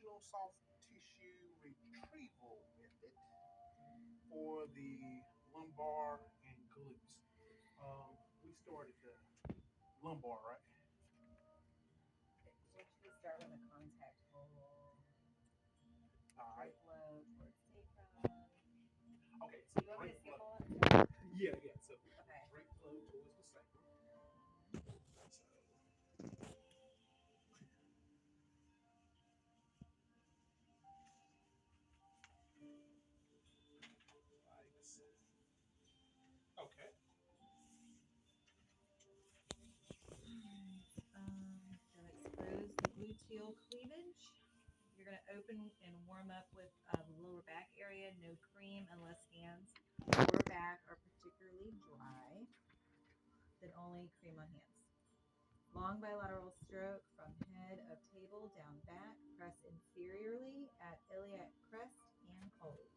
functional soft tissue retrieval method for the lumbar and glutes. We started the lumbar, right? Okay, so what should we start with? The contact hold, All right. straight flow towards sacrum. Okay, so Do you want me great to skip flow. all that stuff? Yeah, yeah. So Okay. great flow towards the sacrum. Mhm. So like so. Okay. So expose the gluteal cleavage. You're going to open and warm up with the lower back area. No cream unless hands or back are particularly dry. Then only cream on hands. Long bilateral stroke from head of table down back. Press inferiorly at iliac crest and hold.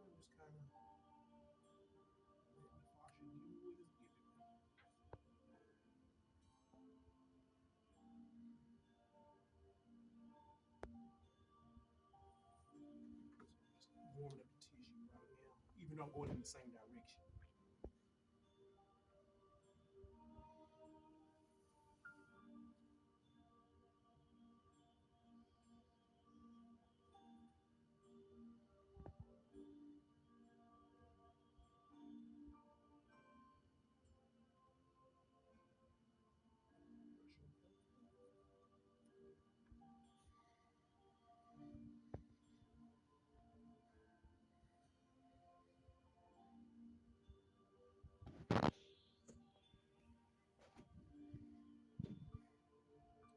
You know, just kind of let the fascia do what it's giving me. So I'm just warming up the tissue right now, even though I'm going in the same direction.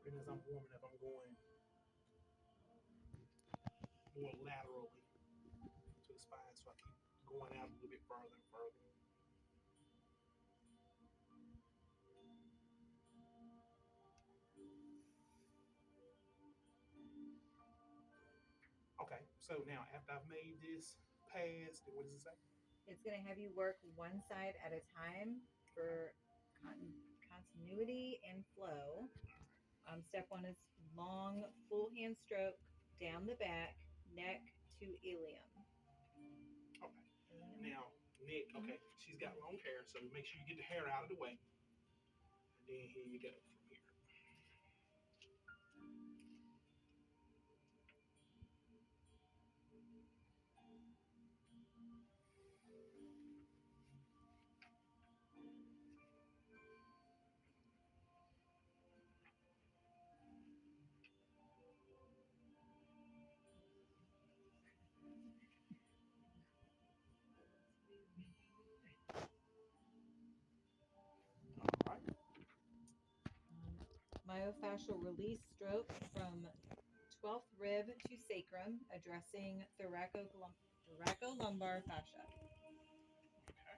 And as I'm warming up, I'm going more laterally to the spine, so I keep going out a little bit further and further. Okay, so now after I've made this pass, then what does it say? It's going to have you work one side at a time for continuity and flow. Step one is long, full hand stroke down the back, neck to ilium. Okay, Ilium? now Nick, Mm-hmm. okay, she's got long hair, so make sure you get the hair out of the way, and then here you go from here. All right. Myofascial release stroke from 12th rib to sacrum, addressing thoracolumbar fascia. Okay.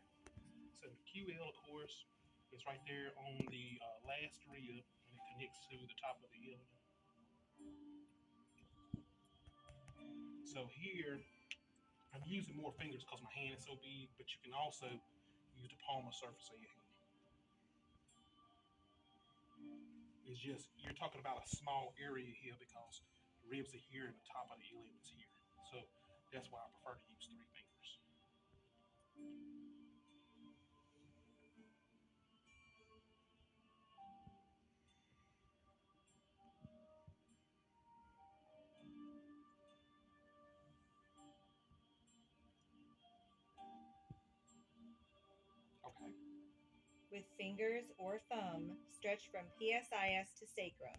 So the QL, of course, is right there on the last rib, and it connects to the top of the ilium. So here, I'm using more fingers because my hand is so big, but you can also use the palmar surface of your hand. It's just you're talking about a small area here because the ribs are here and the top of the ilium is here. So that's why I prefer to use three fingers. Okay. With fingers or thumb, stretch from PSIS to sacrum.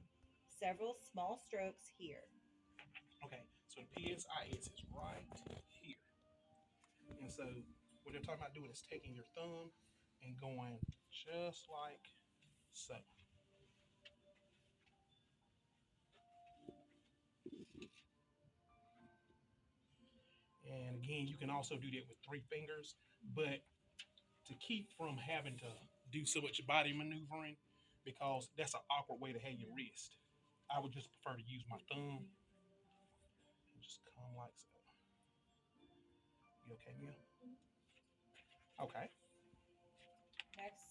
Several small strokes here. Okay. So the PSIS is right here. And so what they're talking about doing is taking your thumb and going just like so. And again, you can also do that with three fingers, but to keep from having to do so much body maneuvering, because that's an awkward way to have your wrist, I would just prefer to use my thumb and just come like so. You okay, Mia? Okay. Next,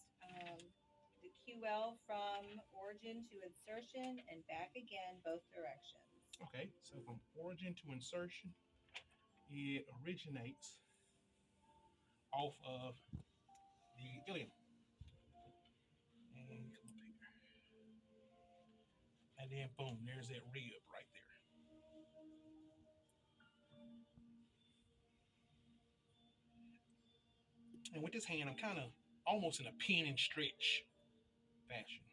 the QL from or origin to insertion and back again, both directions. Okay, so from origin to insertion, it originates off of the ilium. And come up here. And then boom, there's that rib right there. And with this hand, I'm kind of almost in a pin and stretch fashion.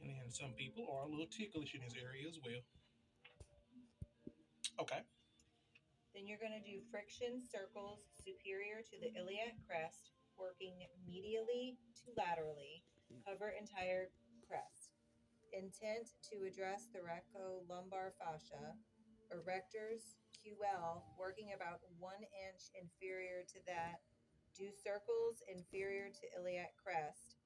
And then some people are a little ticklish in this area as well. Okay. Then you're going to do friction circles superior to the iliac crest, working medially to laterally, cover entire crest. Intent to address the lumbar fascia, erectors QL, working about 1 inch inferior to that. Do circles inferior to iliac crest,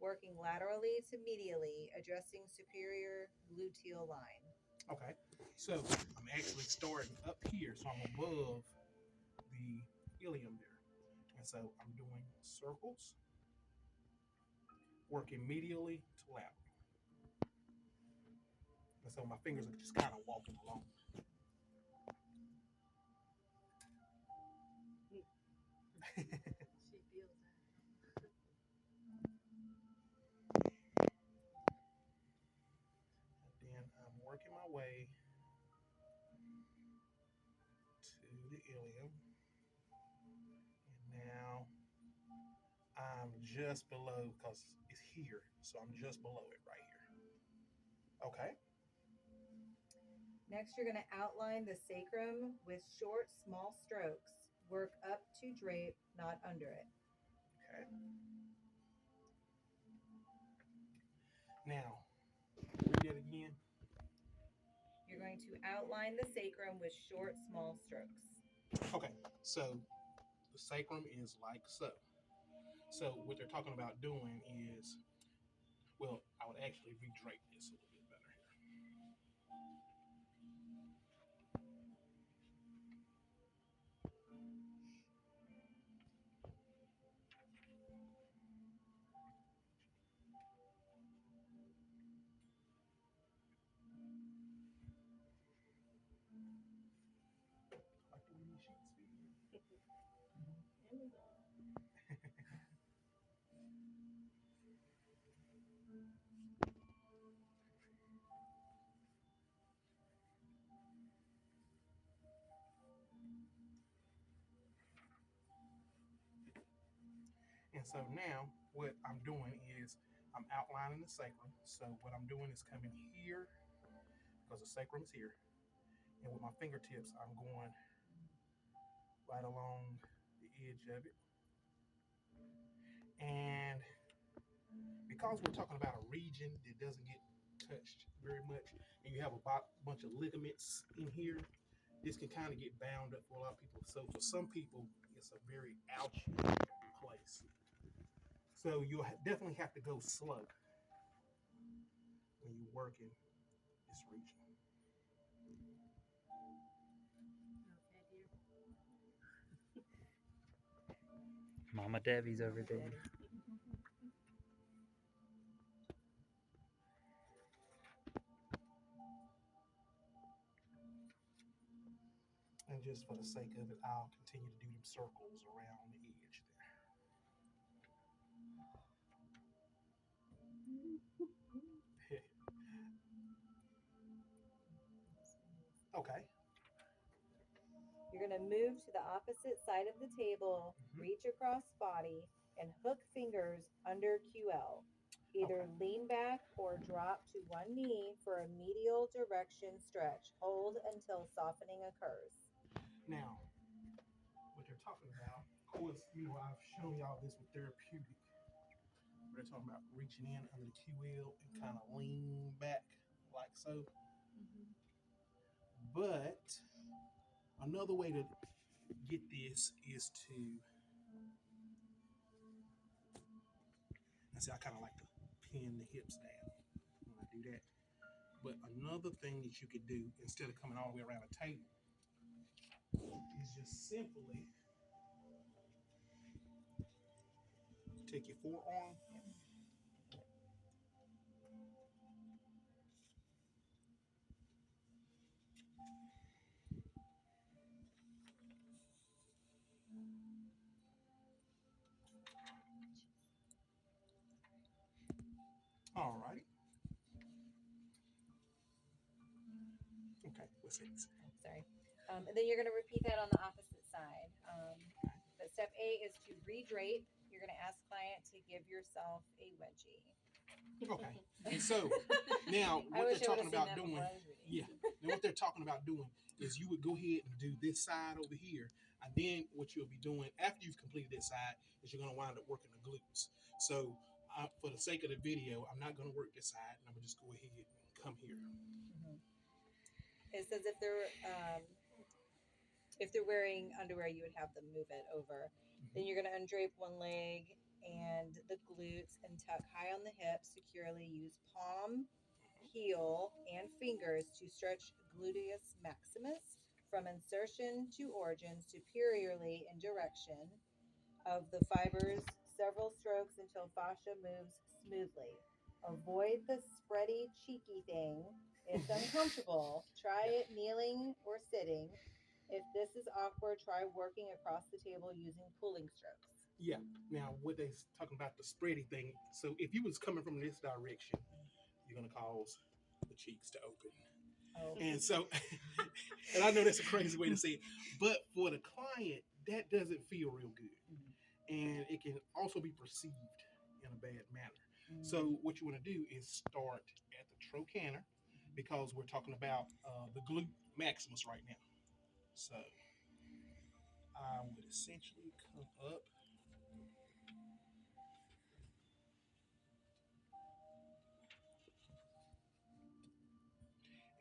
working laterally to medially, addressing superior gluteal line. Okay. So I'm actually starting up here, so I'm above the ilium there. And so I'm doing circles, working medially to lateral. And so my fingers are just kind of walking along. She feels that. And then I'm working my way to the ilium. And now I'm just below because it's here. So I'm just below it right here. Okay. Next, you're going to outline the sacrum with short, small strokes. Work up to drape, not under it. Okay. Now, read that again. You're going to outline the sacrum with short, small strokes. Okay. So the sacrum is like so. So what they're talking about doing is, well, I would actually redrape this a little bit better here. Like the way these sheets fit in. And so now what I'm doing is I'm outlining the sacrum. So what I'm doing is coming here because the sacrum is here. And with my fingertips, I'm going right along the edge of it. And because we're talking about a region that doesn't get touched very much, and you have a bunch of ligaments in here, this can kind of get bound up for a lot of people. So for some people, it's a very ouchy place. So you'll definitely have to go slow when you're working this region. Mama Debbie's over there. And just for the sake of it, I'll continue to do them circles around the edge there. Okay. You're going to move to the opposite side of the table, reach across body, and hook fingers under QL. Either lean back or drop to one knee for a medial direction stretch. Hold until softening occurs. Now, what they're talking about, of course, I've shown y'all this with therapeutic. They're talking about reaching in under the QL and kind of lean back like so. But another way to get this is to, I kind of like to pin the hips down when I do that. But another thing that you could do instead of coming all the way around a table is just simply take your forearm. All righty. Okay, what's next? Sorry. And then you're going to repeat that on the opposite side. But step A is to redrape. You're going to ask client to give yourself a wedgie. Okay. And so now I what wish they're I talking would have seen about that doing, before I was reading. yeah. Then what they're talking about doing is you would go ahead and do this side over here, and then what you'll be doing after you've completed this side is you're going to wind up working the glutes. So for the sake of the video, I'm not going to work this side, and I'm going to just go ahead and come here. Mm-hmm. It says if they're wearing underwear, you would have them move it over. Then you're going to undrape one leg and the glutes and tuck high on the hips securely. Use palm, heel, and fingers to stretch gluteus maximus from insertion to origin superiorly in direction of the fibers, several strokes until fascia moves smoothly. Avoid the spready, cheeky thing. It's uncomfortable. Try it kneeling or sitting. If this is awkward, try working across the table using pulling strokes. Yeah. Now, what they're talking about the spready thing. So if you was coming from this direction, you're going to cause the cheeks to open. Oh. And so, and I know that's a crazy way to say it, but for the client, that doesn't feel real good. And it can also be perceived in a bad manner. So what you want to do is start at the trochanter because we're talking about the glute maximus right now. So I would essentially come up.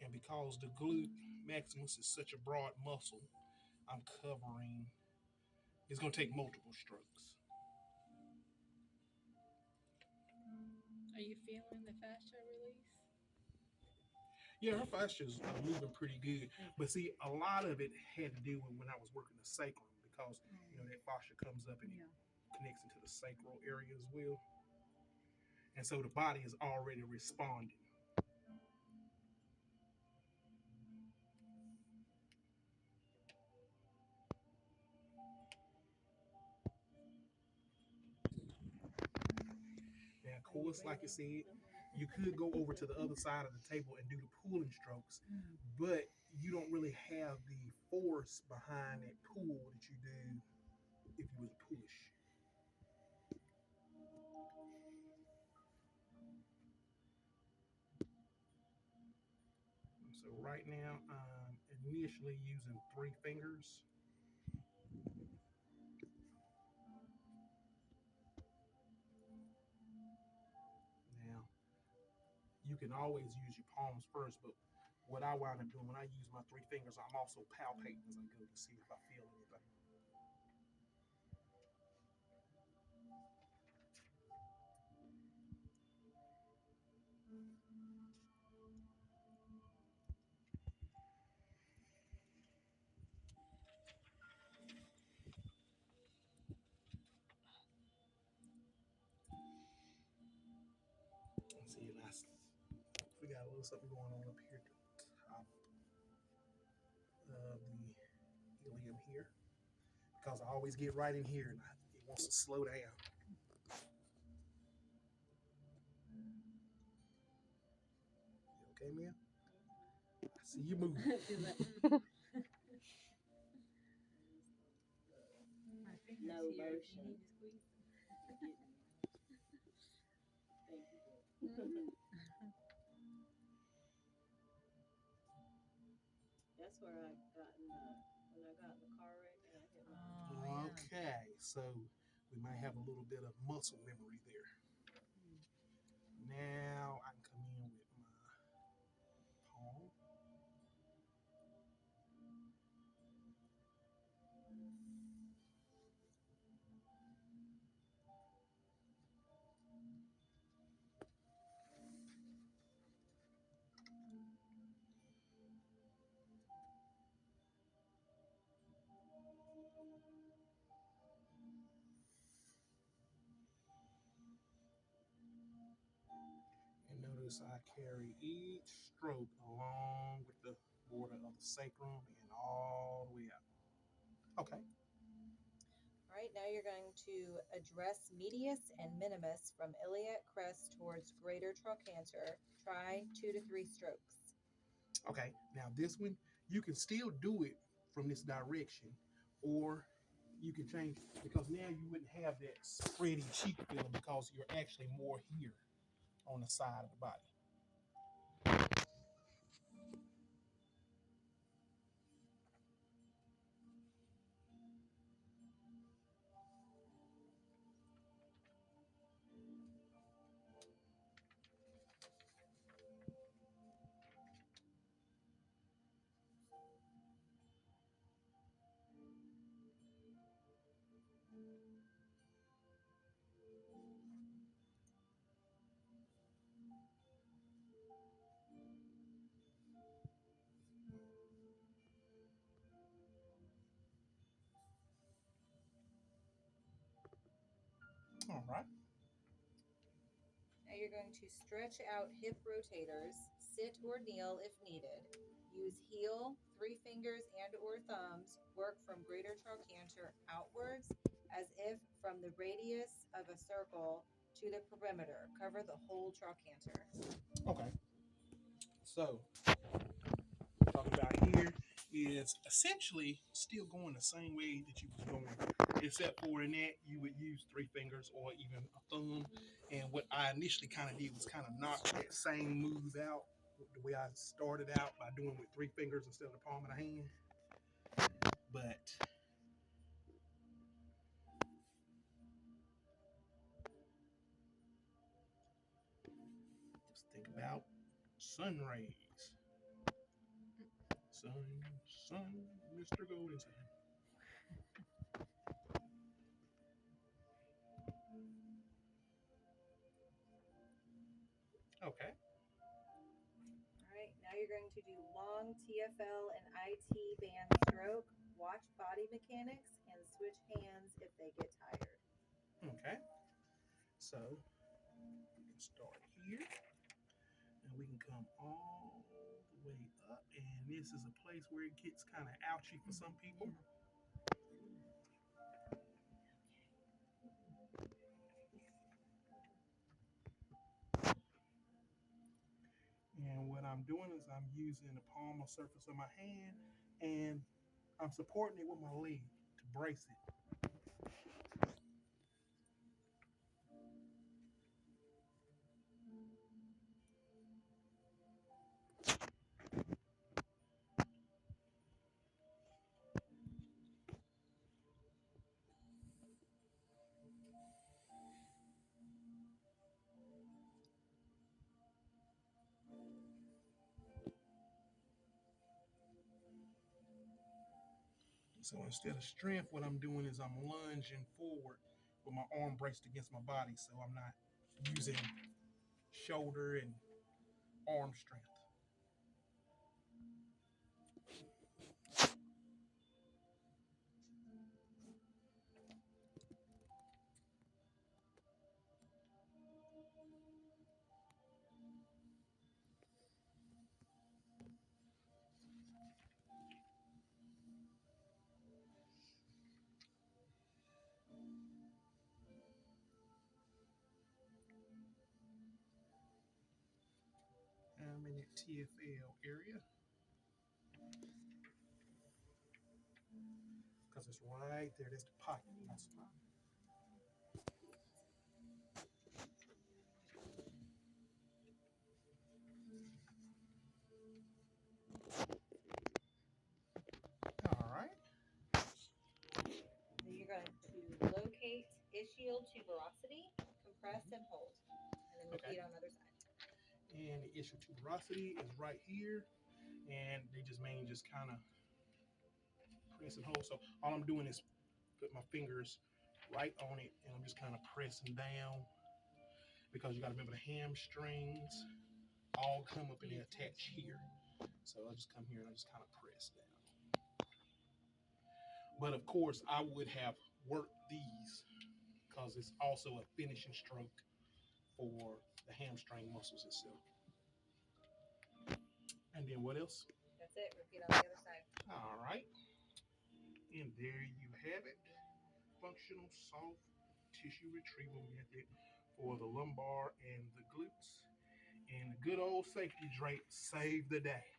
And because the glute maximus is such a broad muscle, I'm covering, it's going to take multiple strokes. Are you feeling the fascia release? Yeah, her fascia's moving pretty good. But see, a lot of it had to do with when I was working the sacrum because, you know, that fascia comes up and it connects into the sacral area as well. And so the body is already responding. Now, of course, like I said, you could go over to the other side of the table and do the pulling strokes, but you don't really have the force behind that pull that you do if you was push. So right now, I'm initially using 3 fingers. Now, you can always use your palms first, but what I wind up doing when I use my 3 fingers, I'm also palpating as I go to see if I feel anything. Let's see, we got a little something going on up here at the top of the ilium here because I always get right in here and it wants to slow down. You okay, Mia? I see you moving. No motion. That's where I got when I got in the car wreck and I hit my. Okay, so we might have a little bit of muscle memory there. Now I can come in with my palm. Notice I carry each stroke along with the border of the sacrum and all the way out. Okay. All right, now you're going to address medius and minimus from iliac crest towards greater trochanter. Try 2 to 3 strokes. Okay. Now this one, you can still do it from this direction, or you can change because now you wouldn't have that spready cheek feeling because you're actually more here on the side of the body. All right. Now you're going to stretch out hip rotators, sit or kneel if needed. Use heel, 3 fingers and or thumbs, work from greater trochanter outwards as if from the radius of a circle to the perimeter. Cover the whole trochanter. Okay. So talking about here is essentially still going the same way that you was going, except for in that you would use 3 fingers or even a thumb. And what I initially kind of did was kind of knock that same move out the way I started out by doing with 3 fingers instead of the palm of the hand. But just think about sun rays. Sun, Mr. Golden Sun. Okay. All right, now you're going to do long TFL and IT band stroke. Watch body mechanics and switch hands if they get tired. Okay. So we can start here and we can come all the way up. And this is a place where it gets kind of ouchy for some people. And what I'm doing is I'm using the palm or surface of my hand and I'm supporting it with my leg to brace it. So instead of strength, what I'm doing is I'm lunging forward with my arm braced against my body. So I'm not using shoulder and arm strength. I'm in that TFL area because it's right there. That's the pocket muscle. All right. So you're going to locate ischial tuberosity, compress and hold, and then Okay. repeat on the other side. And the ischial tuberosity is right here. And they just mean just kind of press and hold. So all I'm doing is put my fingers right on it and I'm just kind of pressing down because you got to remember the hamstrings all come up and they attach here. So I just come here and I just kind of press down. But of course, I would have worked these because it's also a finishing stroke for the hamstring muscles itself. then what else? That's it. Repeat on the other side. All right. And there you have it. Functional soft tissue retrieval method for the lumbar and the glutes. And the good old safety Drake saved the day.